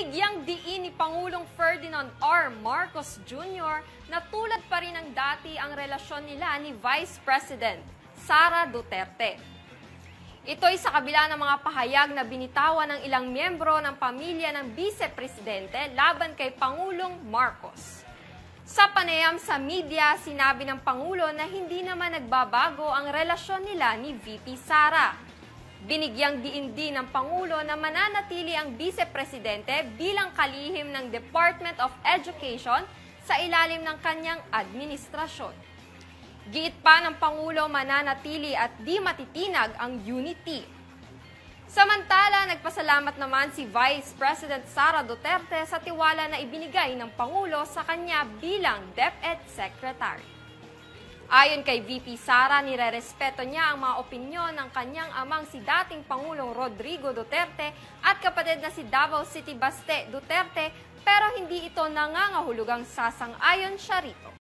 Binigyang diin ni Pangulong Ferdinand R. Marcos Jr. na tulad pa rin ng dati ang relasyon nila ni Vice President Sara Duterte. Ito'y sa kabila ng mga pahayag na binitawan ng ilang miyembro ng pamilya ng Vice-Presidente laban kay Pangulong Marcos. Sa panayam sa media, sinabi ng Pangulo na hindi naman nagbabago ang relasyon nila ni VP Sara. Binigyang diin din ng Pangulo na mananatili ang Vice-Presidente bilang kalihim ng Department of Education sa ilalim ng kanyang administrasyon. Giit pa ng Pangulo mananatili at di matitinag ang unity. Samantala, nagpasalamat naman si Vice President Sara Duterte sa tiwala na ibinigay ng Pangulo sa kanya bilang DepEd Secretary. Ayon kay VP Sara, nirerespeto niya ang mga opinyon ng kanyang amang si dating Pangulong Rodrigo Duterte at kapatid na si Davao City Baste Duterte, pero hindi ito nangangahulugang sasang-ayon siya rito.